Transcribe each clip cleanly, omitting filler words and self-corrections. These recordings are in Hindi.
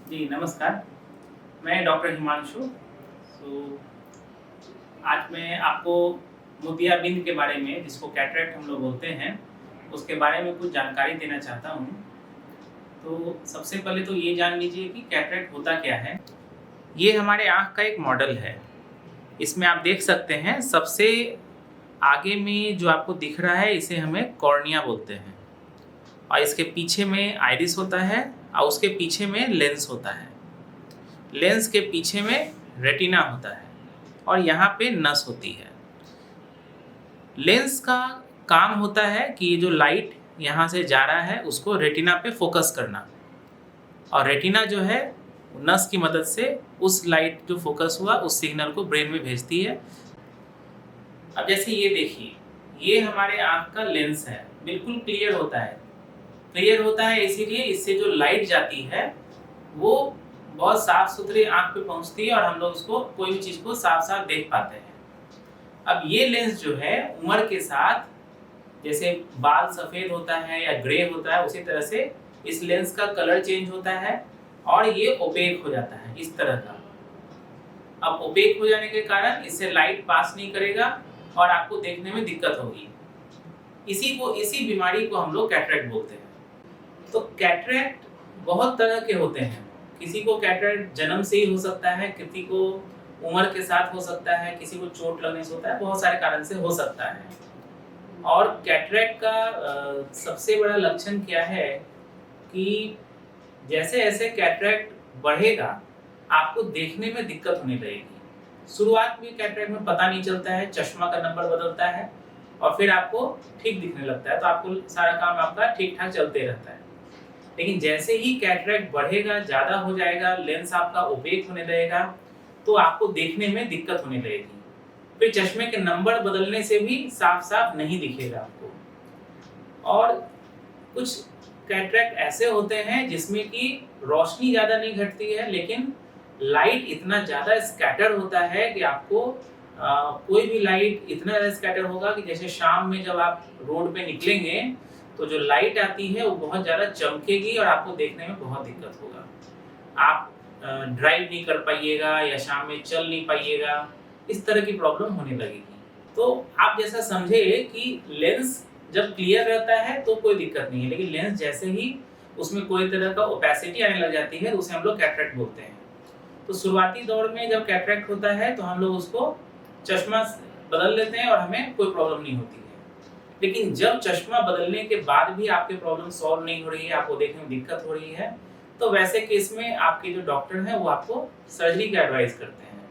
जी, नमस्कार। मैं डॉक्टर हिमांशु। आज मैं आपको मोतियाबिंद के बारे में, जिसको कैटरेक्ट हम लोग बोलते हैं, उसके बारे में कुछ जानकारी देना चाहता हूँ। तो सबसे पहले तो ये जान लीजिए कि कैटरेक्ट होता क्या है। ये हमारे आँख का एक मॉडल है। इसमें आप देख सकते हैं सबसे आगे में जो आपको दिख रहा है, इसे हमें कॉर्निया बोलते हैं। और इसके पीछे में आइरिस होता है और उसके पीछे में लेंस होता है। लेंस के पीछे में रेटिना होता है और यहाँ पे नस होती है। लेंस का काम होता है कि ये जो लाइट यहाँ से जा रहा है उसको रेटिना पे फोकस करना, और रेटिना जो है नस की मदद से उस लाइट जो फोकस हुआ उस सिग्नल को ब्रेन में भेजती है। अब जैसे ये देखिए, ये हमारे आँख का लेंस है, बिल्कुल क्लियर होता है। क्लियर होता है इसीलिए इससे जो लाइट जाती है वो बहुत साफ सुथरी आँख पे पहुँचती है और हम लोग उसको, कोई भी चीज़ को साफ साफ देख पाते हैं। अब ये लेंस जो है उम्र के साथ, जैसे बाल सफ़ेद होता है या ग्रे होता है, उसी तरह से इस लेंस का कलर चेंज होता है और ये ओपेक हो जाता है इस तरह का। अब ओपेक हो जाने के कारण इससे लाइट पास नहीं करेगा और आपको देखने में दिक्कत होगी। इसी बीमारी को हम लोग कैटरेक्ट बोलते हैं। तो कैटरेक्ट बहुत तरह के होते हैं। किसी को कैटरेक्ट जन्म से ही हो सकता है, किसी को उम्र के साथ हो सकता है, किसी को चोट लगने से होता है, बहुत सारे कारण से हो सकता है। और कैटरेक्ट का सबसे बड़ा लक्षण क्या है कि जैसे जैसे कैटरेक्ट बढ़ेगा आपको देखने में दिक्कत होने लगेगी। शुरुआत में कैटरेक्ट में पता नहीं चलता है, चश्मा का नंबर बदलता है और फिर आपको ठीक दिखने लगता है, तो आपको सारा काम आपका ठीक ठाक चलते रहता है। लेकिन जैसे ही कैटरेक्ट बढ़ेगा, ज़्यादा हो जाएगा, लेंस आपका ओपेक होने लगेगा, तो आपको देखने में दिक्कत होने लगेगी। फिर चश्मे के नंबर बदलने से भी साफ साफ नहीं दिखेगा आपको। और कुछ कैटरेक्ट ऐसे होते हैं जिसमें कि रोशनी ज़्यादा नहीं घटती है, लेकिन लाइट इतना ज़्यादा स्कैटर होता है कि आपको कोई भी लाइट इतना ज़्यादा स्कैटर होगा कि जैसे शाम में जब आप रोड पे निकलेंगे तो जो लाइट आती है वो बहुत ज़्यादा चमकेगी और आपको देखने में बहुत दिक्कत होगा। आप ड्राइव नहीं कर पाइएगा या शाम में चल नहीं पाइएगा, इस तरह की प्रॉब्लम होने लगेगी। तो आप जैसा समझे कि लेंस जब क्लियर रहता है तो कोई दिक्कत नहीं है, लेकिन लेंस जैसे ही उसमें कोई तरह का ओपेसिटी आने लग जाती है तो उसे हम लोग कैटरेक्ट बोलते हैं। तो शुरुआती दौर में जब कैटरेक्ट होता है तो हम लोग उसको चश्मा बदल लेते हैं और हमें कोई प्रॉब्लम नहीं होती है। लेकिन जब चश्मा बदलने के बाद भी आपकी प्रॉब्लम सॉल्व नहीं हो रही है, आपको देखने में दिक्कत हो रही है, तो वैसे केस में आपके जो डॉक्टर हैं वो आपको सर्जरी का एडवाइस करते हैं,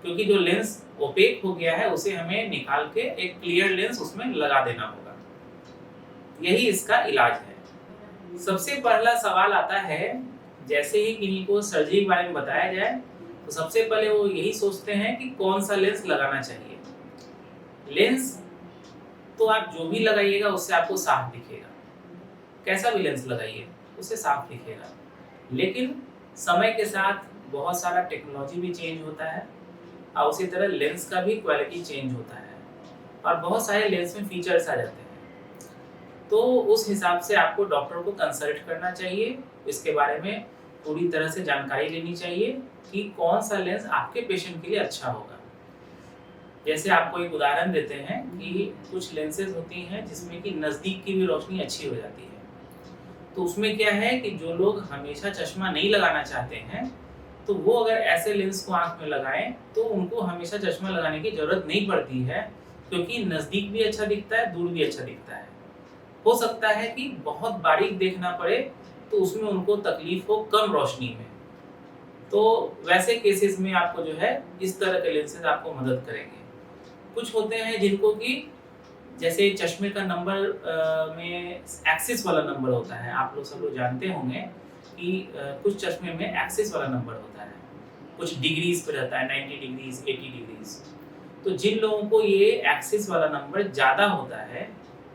क्योंकि जो लेंस ओपेक हो गया है उसे हमें निकाल के एक क्लियर लेंस उसमें लगा देना होगा। यही इसका इलाज है। सबसे पहला सवाल आता है, जैसे ही किसी को सर्जरी के बारे में बताया जाए तो सबसे पहले वो यही सोचते हैं कि कौन सा लेंस लगाना चाहिए। लेंस तो आप जो भी लगाइएगा उससे आपको साफ दिखेगा, कैसा भी लेंस लगाइए उससे साफ दिखेगा। लेकिन समय के साथ बहुत सारा टेक्नोलॉजी भी चेंज होता है और उसी तरह लेंस का भी क्वालिटी चेंज होता है और बहुत सारे लेंस में फीचर्स आ जाते हैं। तो उस हिसाब से आपको डॉक्टर को कंसल्ट करना चाहिए, इसके बारे में पूरी तरह से जानकारी लेनी चाहिए कि कौन सा लेंस आपके पेशेंट के लिए अच्छा होगा। जैसे आपको एक उदाहरण देते हैं कि कुछ लेंसेज होती हैं जिसमें कि नज़दीक की भी रोशनी अच्छी हो जाती है। तो उसमें क्या है कि जो लोग हमेशा चश्मा नहीं लगाना चाहते हैं तो वो अगर ऐसे लेंस को आँख में लगाएं तो उनको हमेशा चश्मा लगाने की ज़रूरत नहीं पड़ती है, क्योंकि नज़दीक भी अच्छा दिखता है, दूर भी अच्छा दिखता है। हो सकता है कि बहुत बारीक देखना पड़े तो उसमें उनको तकलीफ हो कम रोशनी में। तो वैसे केसेस में आपको जो है इस तरह के लेंसेज आपको मदद करेंगे। कुछ होते हैं जिनको कि जैसे चश्मे का नंबर में एक्सिस वाला नंबर होता है, आप लोग सब लोग जानते होंगे कि कुछ चश्मे में एक्सिस वाला नंबर होता है, कुछ डिग्रीज पे रहता है, 90 डिग्रीज, 80 डिग्रीज। तो जिन लोगों को ये एक्सिस वाला नंबर ज़्यादा होता है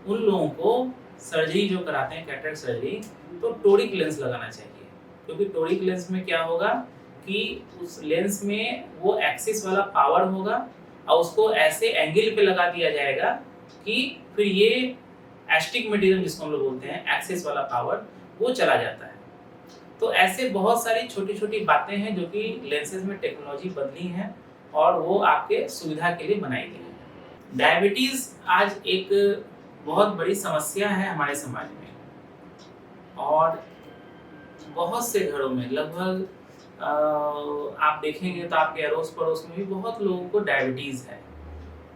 उन लोगों को सर्जरी जो कराते हैं कैटरेक्ट सर्जरी, तो टोरिक लेंस लगाना चाहिए। क्योंकि टोरिक लेंस में क्या होगा कि उस लेंस में वो एक्सिस वाला पावर होगा और उसको ऐसे एंगल पे लगा दिया जाएगा कि फिर ये एस्टिग्मेटिज्म जिसको हम लोग बोलते हैं, एक्सिस वाला पावर, वो चला जाता है। तो ऐसे बहुत सारी छोटी-छोटी बातें हैं जो कि लेंसेज़ में टेक्नोलॉजी बदली हैं और वो आपके सुविधा के लिए बनाई गई हैं। डायबिटीज़ आज एक बहुत बड़ी समस्या है हमारे समाज में और बहुत से घरों में लगभग आप देखेंगे तो आपके अड़ोस-पड़ोस में भी बहुत लोगों को डायबिटीज़ है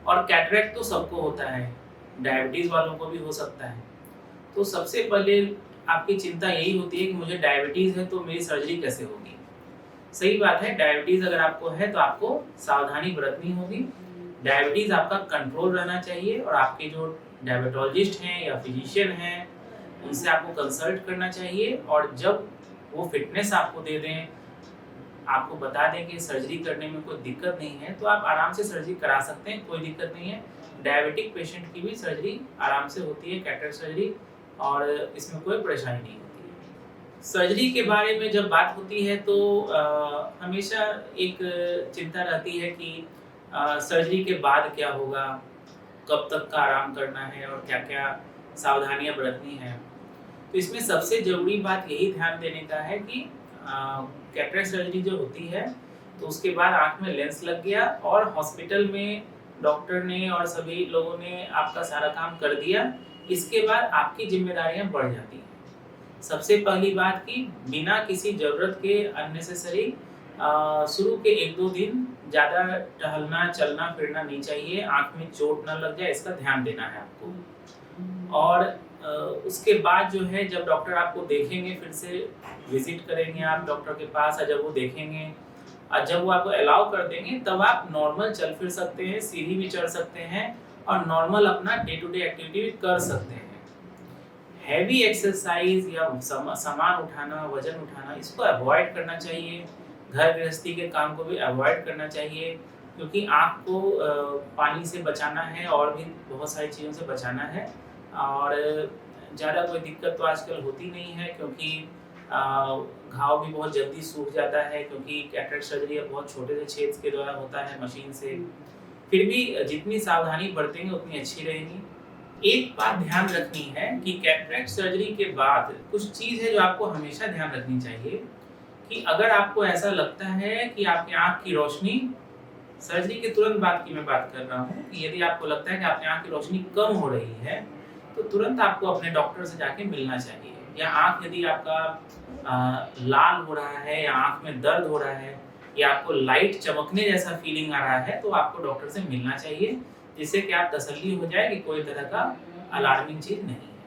और कैटरेक्ट तो सबको होता है, डायबिटीज़ वालों को भी हो सकता है। तो सबसे पहले आपकी चिंता यही होती है कि मुझे डायबिटीज़ है तो मेरी सर्जरी कैसे होगी? सही बात है, डायबिटीज़ अगर आपको है तो आपको सावधानी बरतनी होगी। डायबिटीज़ आपका कंट्रोल रहना चाहिए और आपके जो डायबिटोलॉजिस्ट हैं या फिजिशियन हैं, उनसे आपको कंसल्ट करना चाहिए और जब वो फिटनेस आपको दे दें, आपको बता दें कि सर्जरी करने में कोई दिक्कत नहीं है, तो आप आराम से सर्जरी करा सकते हैं, कोई दिक्कत नहीं है। डायबिटिक पेशेंट की भी सर्जरी आराम से होती है, कैटरेक्ट सर्जरी, और इसमें कोई परेशानी नहीं होती है। सर्जरी के बारे में जब बात होती है तो हमेशा एक चिंता रहती है कि सर्जरी के बाद क्या होगा, कब तक का आराम करना है और क्या-क्या सावधानियाँ बरतनी हैं। तो इसमें सबसे ज़रूरी बात यही ध्यान देने का है कि कैटरेक्ट सर्जरी जो होती है तो उसके बाद आँख में लेंस लग गया और हॉस्पिटल में डॉक्टर ने और सभी लोगों ने आपका सारा काम कर दिया। इसके बाद आपकी ज़िम्मेदारियाँ बढ़ जाती हैं। सबसे पहली बात कि बिना किसी ज़रूरत के अननेसेसरी शुरू के 1-2 दिन ज़्यादा टहलना, चलना-फिरना नहीं चाहिए, आँख में चोट ना लग जाए, इसका ध्यान देना है आपको। और उसके बाद जो है जब डॉक्टर आपको देखेंगे, फिर से विज़िट करेंगे आप डॉक्टर के पास, और जब वो देखेंगे और जब वो आपको अलाउ कर देंगे तब आप नॉर्मल चल फिर सकते हैं, सीढ़ी भी चढ़ सकते हैं और नॉर्मल अपना डे टू डे एक्टिविटी भी कर सकते हैं। हैवी एक्सरसाइज या सामान उठाना, वजन उठाना, इसको अवॉइड करना चाहिए। घर गृहस्थी के काम को भी अवॉइड करना चाहिए, क्योंकि आँख को पानी से बचाना है और भी बहुत सारी चीज़ों से बचाना है। और ज़्यादा कोई दिक्कत तो आजकल होती नहीं है, क्योंकि घाव भी बहुत जल्दी सूख जाता है, क्योंकि कैटरेक्ट सर्जरी बहुत छोटे से छेद के द्वारा होता है मशीन से। फिर भी जितनी सावधानी बरतेंगे उतनी अच्छी रहेगी। एक बात ध्यान रखनी है कि कैटरेक्ट सर्जरी के बाद कुछ चीज़ है जो आपको हमेशा ध्यान रखनी चाहिए कि अगर आपको ऐसा लगता है कि आपकी आँख की रोशनी, सर्जरी के तुरंत बाद की मैं बात कर रहा हूँ, कि यदि आपको लगता है कि आपकी आँख की रोशनी कम हो रही है तो तुरंत आपको अपने डॉक्टर से जाके मिलना चाहिए। या आँख यदि आपका लाल हो रहा है या आँख में दर्द हो रहा है या आपको लाइट चमकने जैसा फीलिंग आ रहा है तो आपको डॉक्टर से मिलना चाहिए, जिससे कि आप तसल्ली हो जाए कि कोई तरह का अलार्मिंग चीज़ नहीं है।